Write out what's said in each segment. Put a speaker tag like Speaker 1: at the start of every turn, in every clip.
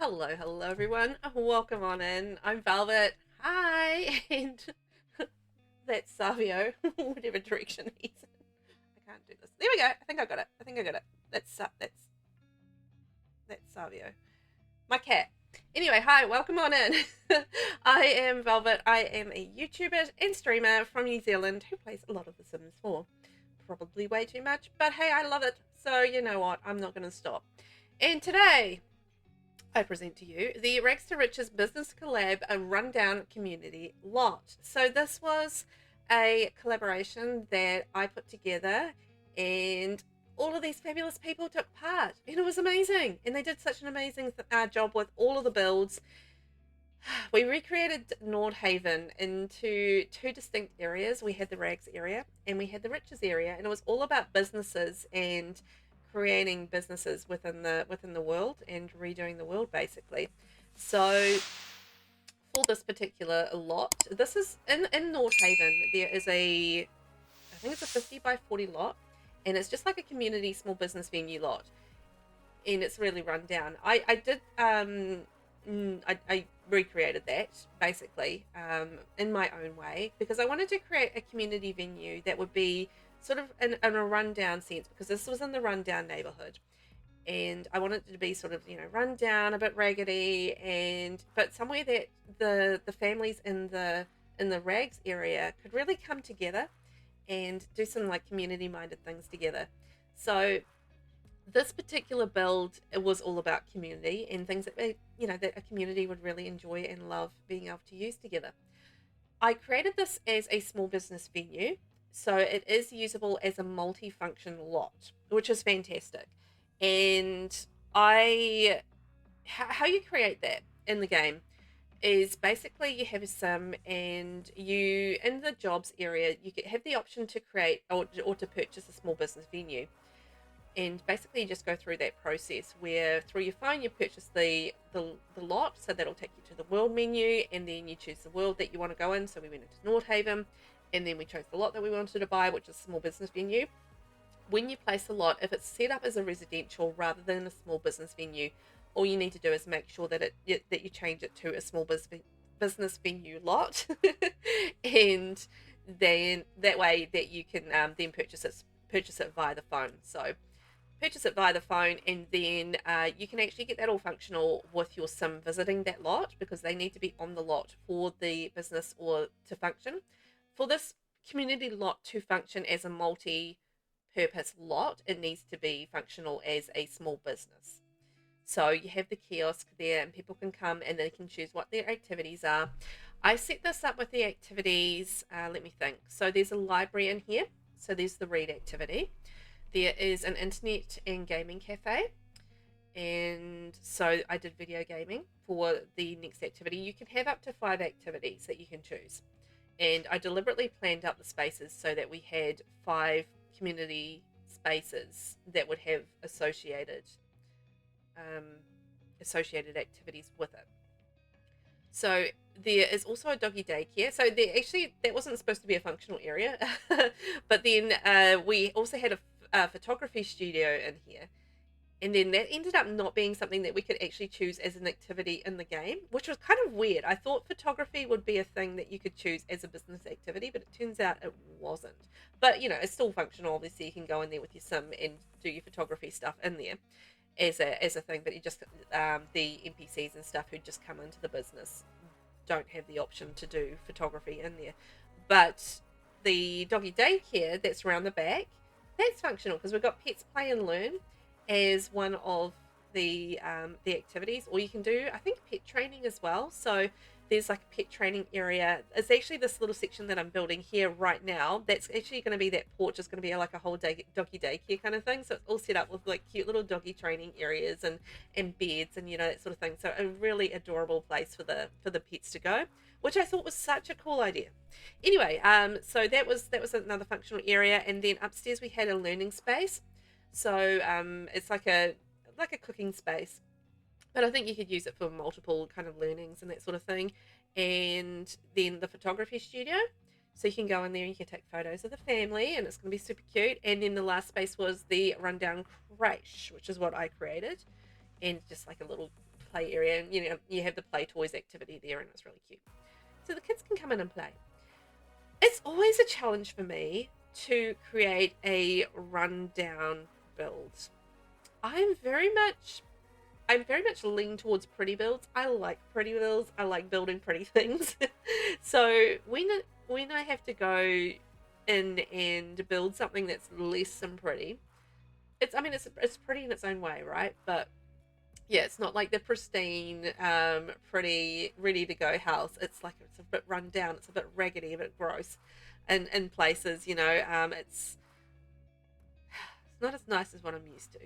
Speaker 1: Hello everyone. Welcome on in. I'm Velvet. Hi, and that's Savio, whatever direction he's in. I can't do this. There we go. I think I got it. That's Savio, my cat. Anyway, hi, welcome on in. I am Velvet. I am a YouTuber and streamer from New Zealand who plays a lot of The Sims 4. Probably way too much, but hey, I love it. So you know what? I'm not going to stop. And today, I present to you the Rags to Riches Business Collab, a rundown community lot. So this was a collaboration that I put together, and all of these fabulous people took part, and it was amazing. And they did such an amazing job with all of the builds. We recreated Nordhaven into two distinct areas. We had the Rags area and we had the Riches area, and it was all about businesses and creating businesses within the world and redoing the world basically. So for this particular lot, this is in Nordhaven. There is I think it's a 50 by 40 lot, and it's just like a community small business venue lot, and it's really run down. I recreated that basically in my own way, because I wanted to create a community venue that would be sort of in a rundown sense, because this was in the rundown neighborhood, and I wanted it to be sort of, you know, run down, a bit raggedy, but somewhere that the families in the Rags area could really come together and do some like community minded things together. So this particular build, it was all about community and things that that a community would really enjoy and love being able to use together. I created this as a small business venue, so it is usable as a multi-function lot, which is fantastic. And how you create that in the game is basically you have a sim, and you, in the jobs area, you have the option to create or to purchase a small business venue. And basically you just go through that process where through your phone you purchase the lot, so that'll take you to the world menu, and then you choose the world that you want to go in. So we went into Nordhaven, and then we chose the lot that we wanted to buy, which is a small business venue. When you place the lot, if it's set up as a residential rather than a small business venue, all you need to do is make sure that that you change it to a small business venue lot, and then that way that you can then purchase it via the phone. So purchase it via the phone, and then you can actually get that all functional with your sim visiting that lot, because they need to be on the lot for the business or to function. For this community lot to function as a multi-purpose lot, it needs to be functional as a small business. So you have the kiosk there, and people can come and they can choose what their activities are. I set this up with the activities, let me think. So there's a library in here. So there's the read activity. There is an internet and gaming cafe, and so I did video gaming for the next activity. You can have up to 5 activities that you can choose, and I deliberately planned out the spaces so that we had 5 community spaces that would have associated activities with it. So there is also a doggy daycare. So that wasn't supposed to be a functional area, but then we also had a photography studio in here, and then that ended up not being something that we could actually choose as an activity in the game, which was kind of weird. I thought photography would be a thing that you could choose as a business activity, but it turns out it wasn't. But you know, it's still functional. Obviously you can go in there with your sim and do your photography stuff in there as a thing, but you just the NPCs and stuff who just come into the business don't have the option to do photography in there. But the doggy daycare that's around the back, that's functional, because we've got pets play and learn as one of the activities, or you can do, I think, pet training as well. So there's like a pet training area. It's actually this little section that I'm building here right now. That's actually going to be, that porch is going to be like a whole doggy daycare kind of thing. So it's all set up with like cute little doggy training areas and beds and, you know, that sort of thing. So a really adorable place for the pets to go, which I thought was such a cool idea. Anyway, so that was another functional area, and then upstairs we had a learning space. So it's like a cooking space, but I think you could use it for multiple kind of learnings and that sort of thing. And then the photography studio, so you can go in there and you can take photos of the family, and it's going to be super cute. And then the last space was the rundown CRECHE, which is what I created, and just like a little play area, and you have the play toys activity there, and it's really cute. So the kids can come in and play. It's always a challenge for me to create a rundown build. I'm very much lean towards pretty builds. I like pretty builds. I like building pretty things. So when I have to go in and build something that's less than pretty, it's pretty in its own way, right? But yeah, it's not like the pristine, pretty, ready to go house. It's like it's a bit run down. It's a bit raggedy, a bit gross, and in places, it's not as nice as what I'm used to.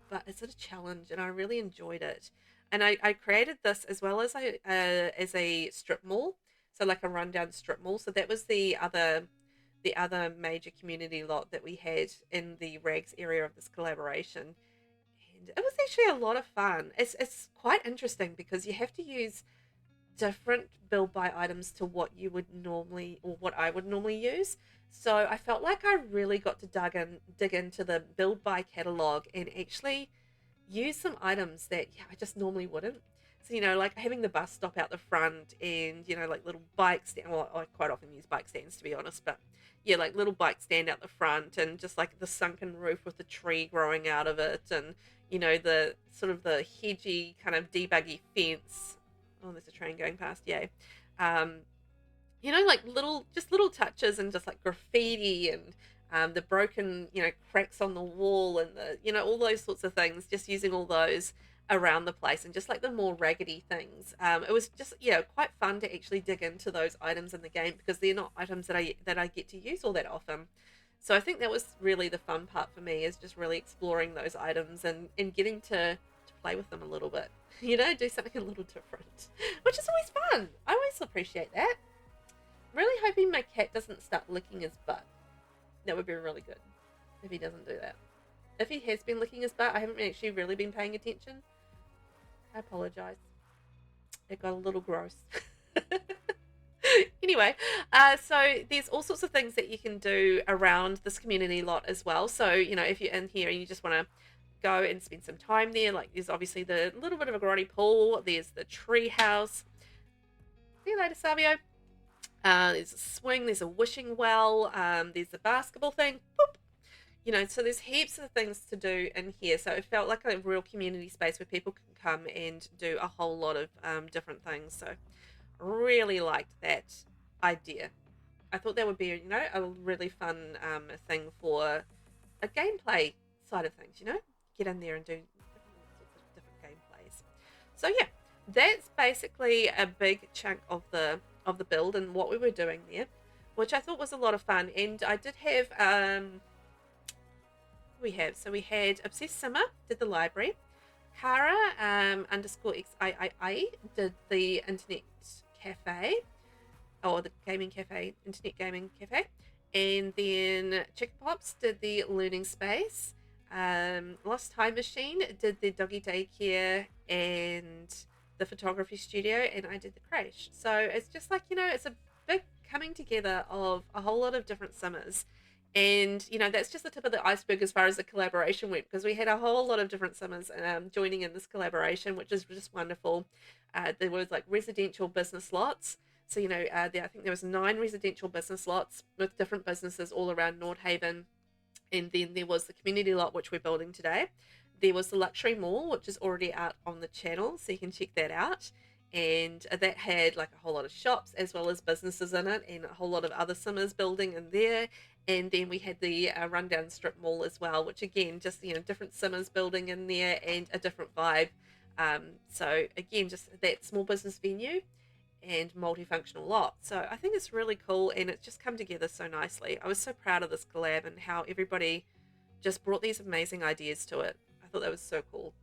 Speaker 1: But it's a challenge, and I really enjoyed it. And I created this as well as a strip mall, so like a rundown strip mall. So that was the other major community lot that we had in the rags area of this collaboration, and it was actually a lot of fun. It's quite interesting because you have to use different build by items to what you would normally, or what I would normally use. So I felt like I really got to dig into the build by catalog and actually use some items that I just normally wouldn't. So like having the bus stop out the front, and like little bike stand. Well, I quite often use bike stands, to be honest, but yeah, like little bike stand out the front, and just like the sunken roof with the tree growing out of it, and the sort of the hedgy kind of debuggy fence. Oh, there's a train going past. Yay. Um, like little touches, and just like graffiti, and the broken, cracks on the wall, and all those sorts of things, just using all those around the place, and just like the more raggedy things. It was just, quite fun to actually dig into those items in the game, because they're not items that I get to use all that often. So I think that was really the fun part for me, is just really exploring those items, and getting to play with them a little bit. Do something a little different, which is always fun. I always appreciate that. Really hoping my cat doesn't start licking his butt. That would be really good if he doesn't do that. If he has been licking his butt, I haven't actually really been paying attention. I apologize. It got a little gross. Anyway, so there's all sorts of things that you can do around this community lot as well. So, if you're in here and you just want to go and spend some time there, like there's obviously the little bit of a grotty pool. There's the tree house. See you later, Savio. There's a swing, there's a wishing well, there's the basketball thing, boop. So there's heaps of things to do in here. So it felt like a real community space where people can come and do a whole lot of different things. So really liked that idea. I thought that would be, a really fun thing for a gameplay side of things, get in there and do different gameplays. So yeah, that's basically a big chunk of the build and what we were doing there, which I thought was a lot of fun. And I did have we had Obsessed Simmer did the library, Kara underscore XIII did the internet cafe, or the gaming cafe, internet gaming cafe, and then CHICKENPOPS did the learning space, Lost Time Machine did the doggy daycare and the photography studio, and I did the CRECHE. So it's just like, it's a big coming together of a whole lot of different simmers. And, that's just the tip of the iceberg as far as the collaboration went, because we had a whole lot of different simmers joining in this collaboration, which is just wonderful. There was like residential business lots. So, I think there was 9 residential business lots with different businesses all around Nordhaven. And then there was the community lot, which we're building today. There was the luxury mall, which is already out on the channel, so you can check that out. And that had like a whole lot of shops as well as businesses in it, and a whole lot of other simmers building in there. And then we had the rundown strip mall as well, which again, just, different simmers building in there and a different vibe. So again, just that small business venue and multifunctional lot. So I think it's really cool, and it's just come together so nicely. I was so proud of this collab and how everybody just brought these amazing ideas to it. I thought that was so cool.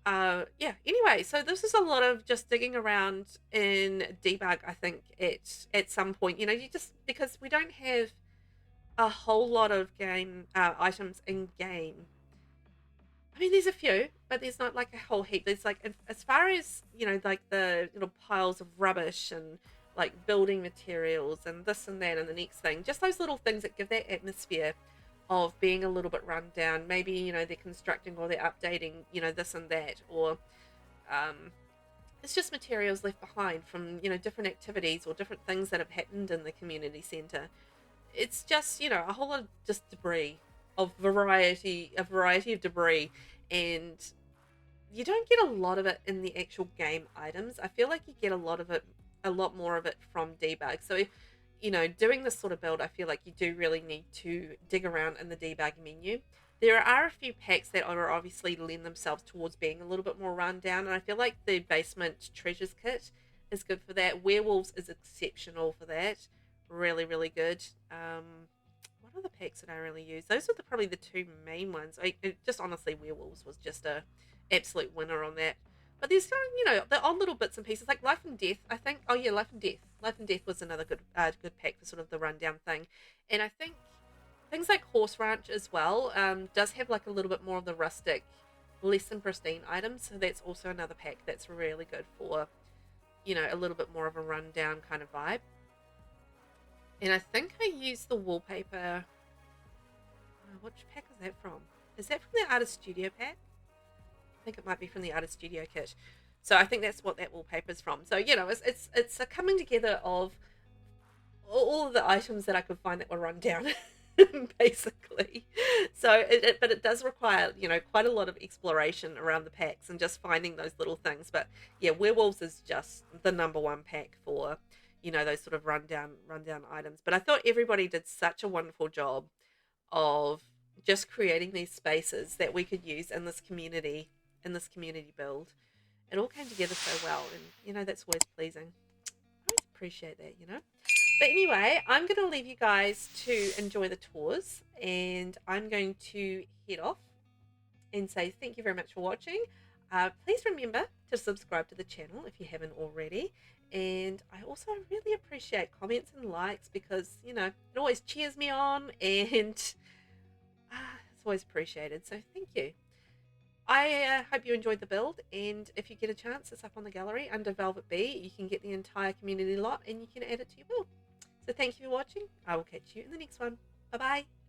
Speaker 1: Yeah, anyway, so this is a lot of just digging around in debug, I think, at some point. You just, because we don't have a whole lot of game items in game. I mean, there's a few, but there's not like a whole heap. There's like, as far as, like the little piles of rubbish and like building materials and this and that and the next thing, just those little things that give that atmosphere of being a little bit run down. Maybe, they're constructing or they're updating, this and that, or It's just materials left behind from, you know, different activities or different things that have happened in the community centre. It's just, you know, a whole lot of just debris of a variety of debris, and you don't get a lot of it in the actual game items. I feel like you get a lot more of it from debug. So, you know, doing this sort of build, I feel like you do really need to dig around in the debug menu. There are a few packs that are obviously lend themselves towards being a little bit more rundown, and I feel like the basement treasures kit is good for that. Werewolves is exceptional for that. Really, really good. What other packs did I really use? Those are probably the two main ones. Just honestly, werewolves was just a absolute winner on that. But there's still, you know, the odd little bits and pieces like Life and Death. I think. Oh yeah, Life and Death. Life and Death was another good pack for sort of the rundown thing. And I think things like Horse Ranch as well does have like a little bit more of the rustic, less than pristine items. So that's also another pack that's really good for, you know, a little bit more of a rundown kind of vibe. And I think I used the wallpaper. Which pack is that from? Is that from the Artist Studio pack? I think it might be from the Artist Studio kit. So I think that's what that wallpaper is from. So, you know, it's a coming together of all of the items that I could find that were run down, basically. So, but it does require, you know, quite a lot of exploration around the packs and just finding those little things. But yeah, Werewolves is just the #1 pack for, you know, those sort of rundown items. But I thought everybody did such a wonderful job of just creating these spaces that we could use in this community build. It all came together so well, and you know, that's always pleasing. I always appreciate that, you know. But anyway, I'm going to leave you guys to enjoy the tours, and I'm going to head off and say thank you very much for watching. Please remember to subscribe to the channel if you haven't already. And I also really appreciate comments and likes because, you know, it always cheers me on, and it's always appreciated. So thank you. I hope you enjoyed the build, and if you get a chance, it's up on the gallery under VelvettB. You can get the entire community lot and you can add it to your build. So thank you for watching. I will catch you in the next one. Bye bye.